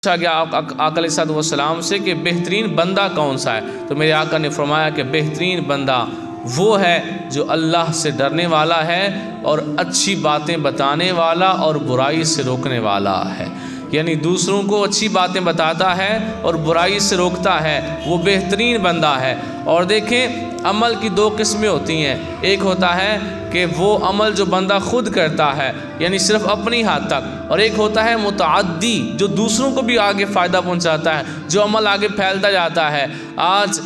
پوچھا گیا آقا علیہ السلام سے کہ بہترین بندہ کون سا ہے، تو میرے آقا نے فرمایا کہ بہترین بندہ وہ ہے جو اللہ سے ڈرنے والا ہے اور اچھی باتیں بتانے والا اور برائی سے روکنے والا ہے۔ یعنی دوسروں کو اچھی باتیں بتاتا ہے اور برائی سے روکتا ہے، وہ بہترین بندہ ہے۔ اور دیکھیں عمل کی دو قسمیں ہوتی ہیں، ایک ہوتا ہے کہ وہ عمل جو بندہ خود کرتا ہے یعنی صرف اپنی حد تک، اور ایک ہوتا ہے متعدی جو دوسروں کو بھی آگے فائدہ پہنچاتا ہے، جو عمل آگے پھیلتا جاتا ہے۔ آج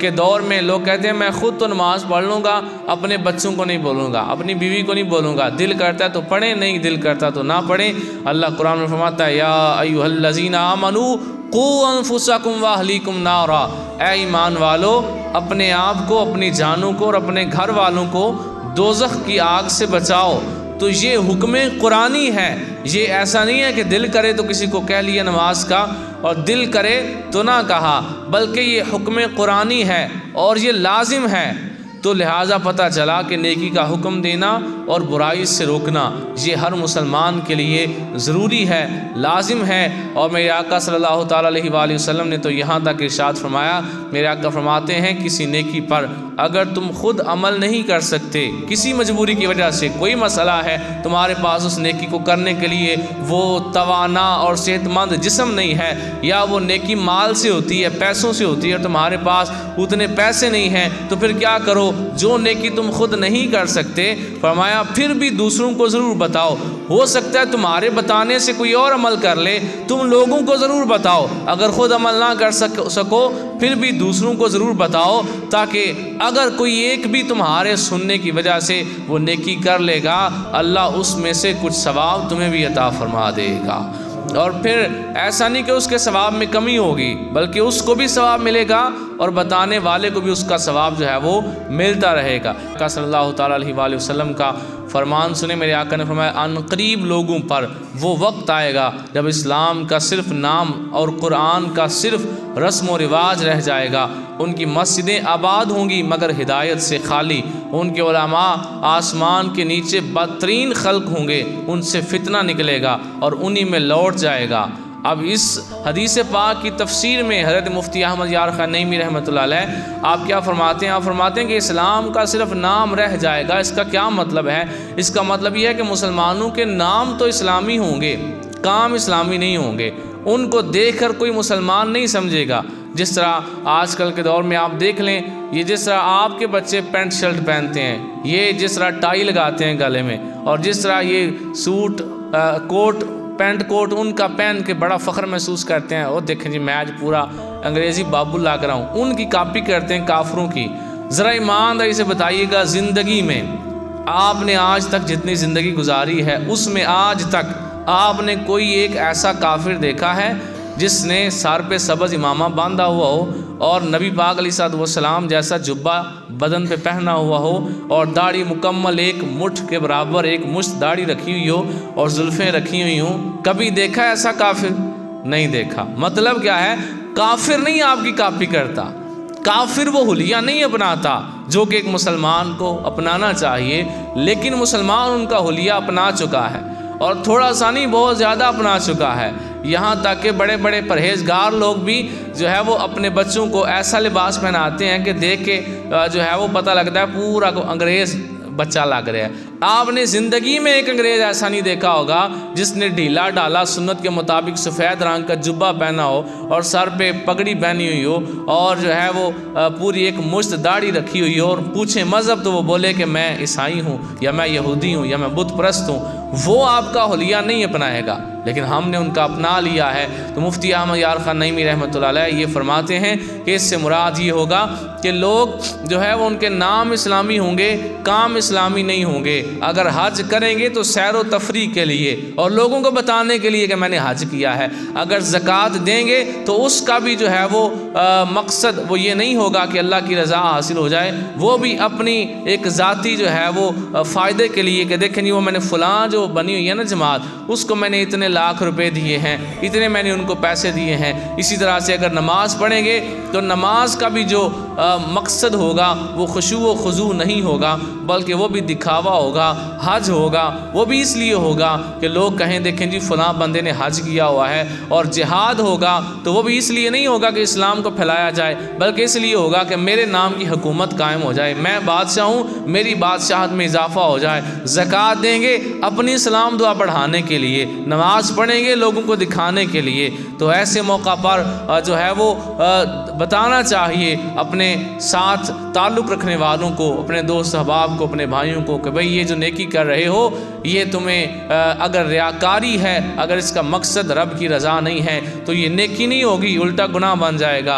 کے دور میں لوگ کہتے ہیں میں خود تو نماز پڑھ لوں گا، اپنے بچوں کو نہیں بولوں گا، اپنی بیوی کو نہیں بولوں گا، دل کرتا ہے تو پڑھیں، نہیں دل کرتا تو نہ پڑھیں۔ اللہ قرآن میں فرماتا ہے یا ایھا الذین آمنوا قوا انفسکم واہلیکم نارا، اے ایمان والو اپنے آپ کو، اپنی جانوں کو اور اپنے گھر والوں کو دوزخ کی آگ سے بچاؤ۔ تو یہ حکم قرآنی ہے، یہ ایسا نہیں ہے کہ دل کرے تو کسی کو کہہ لیا نماز کا اور دل کرے تو نہ کہا، بلکہ یہ حکم قرآنی ہے اور یہ لازم ہے۔ تو لہٰذا پتہ چلا کہ نیکی کا حکم دینا اور برائی سے روکنا یہ ہر مسلمان کے لیے ضروری ہے، لازم ہے۔ اور میرے آقا صلی اللہ تعالیٰ علیہ وآلہ وسلم نے تو یہاں تک ارشاد فرمایا، میرے آقا فرماتے ہیں کسی نیکی پر اگر تم خود عمل نہیں کر سکتے، کسی مجبوری کی وجہ سے کوئی مسئلہ ہے، تمہارے پاس اس نیکی کو کرنے کے لیے وہ توانا اور صحت مند جسم نہیں ہے، یا وہ نیکی مال سے ہوتی ہے، پیسوں سے ہوتی ہے اور تمہارے پاس اتنے پیسے نہیں ہیں، تو پھر کیا کرو؟ جو نیکی تم خود نہیں کر سکتے، فرمایا پھر بھی دوسروں کو ضرور بتاؤ۔ ہو سکتا ہے تمہارے بتانے سے کوئی اور عمل کر لے، تم لوگوں کو ضرور بتاؤ۔ اگر خود عمل نہ کر سکو پھر بھی دوسروں کو ضرور بتاؤ، تاکہ اگر کوئی ایک بھی تمہارے سننے کی وجہ سے وہ نیکی کر لے گا، اللہ اس میں سے کچھ ثواب تمہیں بھی عطا فرما دے گا۔ اور پھر ایسا نہیں کہ اس کے ثواب میں کمی ہوگی، بلکہ اس کو بھی ثواب ملے گا اور بتانے والے کو بھی اس کا ثواب جو ہے وہ ملتا رہے گا۔ آقا صلی اللہ تعالیٰ علیہ وآلہ وسلم کا فرمان سنے، میرے آقا نے فرمایا ان قریب لوگوں پر وہ وقت آئے گا جب اسلام کا صرف نام اور قرآن کا صرف رسم و رواج رہ جائے گا، ان کی مسجدیں آباد ہوں گی مگر ہدایت سے خالی، ان کے علماء آسمان کے نیچے بدترین خلق ہوں گے، ان سے فتنہ نکلے گا اور انہی میں لوٹ جائے گا۔ اب اس حدیث پاک کی تفسیر میں حضرت مفتی احمد یار خان نعیمی رحمۃ اللہ علیہ آپ کیا فرماتے ہیں؟ آپ فرماتے ہیں کہ اسلام کا صرف نام رہ جائے گا۔ اس کا کیا مطلب ہے؟ اس کا مطلب یہ ہے کہ مسلمانوں کے نام تو اسلامی ہوں گے، کام اسلامی نہیں ہوں گے، ان کو دیکھ کر کوئی مسلمان نہیں سمجھے گا۔ جس طرح آج کل کے دور میں آپ دیکھ لیں، یہ جس طرح آپ کے بچے پینٹ شرٹ پہنتے ہیں، یہ جس طرح ٹائی لگاتے ہیں گلے میں، اور جس طرح یہ سوٹ کوٹ پینٹ کوٹ ان کا پہن کے بڑا فخر محسوس کرتے ہیں، اور دیکھیں جی میں آج پورا انگریزی بابو لاگ رہا ہوں، ان کی کاپی کرتے ہیں کافروں کی۔ ذرا ایمانداری سے بتائیے گا، زندگی میں آپ نے آج تک جتنی زندگی گزاری ہے اس میں آج تک آپ نے کوئی ایک ایسا کافر دیکھا ہے جس نے سر پہ سبز امامہ باندھا ہوا ہو اور نبی پاک علیہ السلام جیسا جبہ بدن پہ پہنا ہوا ہو اور داڑھی مکمل ایک مٹھ کے برابر ایک مشت داڑھی رکھی ہوئی ہو اور زلفیں رکھی ہوئی ہوں؟ کبھی دیکھا ایسا کافر؟ نہیں دیکھا۔ مطلب کیا ہے؟ کافر نہیں آپ کی کاپی کرتا، کافر وہ حلیہ نہیں اپناتا جو کہ ایک مسلمان کو اپنانا چاہیے، لیکن مسلمان ان کا حلیہ اپنا چکا ہے، اور تھوڑا سا نہیں بہت زیادہ اپنا چکا ہے۔ یہاں تک کہ بڑے بڑے پرہیزگار لوگ بھی جو ہے وہ اپنے بچوں کو ایسا لباس پہناتے ہیں کہ دیکھ کے جو ہے وہ پتہ لگتا ہے پورا انگریز بچہ لگ رہا ہے۔ آپ نے زندگی میں ایک انگریز ایسا نہیں دیکھا ہوگا جس نے ڈھیلا ڈالا سنت کے مطابق سفید رنگ کا جبہ پہنا ہو اور سر پہ پگڑی پہنی ہوئی ہو اور جو ہے وہ پوری ایک مشت داڑھی رکھی ہوئی ہو، اور پوچھیں مذہب تو وہ بولے کہ میں عیسائی ہوں یا میں یہودی ہوں یا میں بت پرست ہوں۔ وہ آپ کا حلیہ نہیں اپنائے گا، لیکن ہم نے ان کا اپنا لیا ہے۔ تو مفتی احمد یار خان نعیمی رحمۃ اللہ علیہ یہ فرماتے ہیں کہ اس سے مراد یہ ہوگا کہ لوگ جو ہے وہ ان کے نام اسلامی ہوں گے، کام اسلامی نہیں ہوں گے۔ اگر حج کریں گے تو سیر و تفریح کے لیے اور لوگوں کو بتانے کے لیے کہ میں نے حج کیا ہے، اگر زکوٰۃ دیں گے تو اس کا بھی جو ہے وہ مقصد وہ یہ نہیں ہوگا کہ اللہ کی رضا حاصل ہو جائے، وہ بھی اپنی ایک ذاتی جو ہے وہ فائدے کے لیے کہ دیکھیں جی وہ میں نے فلاں جو بنی ہوئی ہے نا جماعت، اس کو میں نے اتنے لاکھ روپے دیے ہیں، اتنے میں نے ان کو پیسے دیے ہیں۔ اسی طرح سے اگر نماز پڑھیں گے تو نماز کا بھی جو مقصد ہوگا وہ خشوع و خضوع نہیں ہوگا، بلکہ وہ بھی دکھاوا ہوگا۔ حج ہوگا وہ بھی اس لیے ہوگا کہ لوگ کہیں دیکھیں جی فلاں بندے نے حج کیا ہوا ہے، اور جہاد ہوگا تو وہ بھی اس لیے نہیں ہوگا کہ اسلام کو پھیلایا جائے، بلکہ اس لیے ہوگا کہ میرے نام کی حکومت قائم ہو جائے، میں بادشاہ ہوں، میری بادشاہت میں اضافہ ہو جائے۔ زکوٰۃ دیں گے اپنی اسلام دعا بڑھانے کے لیے، نماز پڑھیں گے لوگوں کو دکھانے کے لیے۔ تو ایسے موقع پر جو ہے وہ بتانا چاہیے اپنے ساتھ تعلق رکھنے والوں کو، اپنے دوست احباب کو، اپنے بھائیوں کو کہ بھئی یہ جو نیکی کر رہے ہو یہ تمہیں اگر ریاکاری ہے، اگر اس کا مقصد رب کی رضا نہیں ہے تو یہ نیکی نہیں ہوگی، الٹا گناہ بن جائے گا۔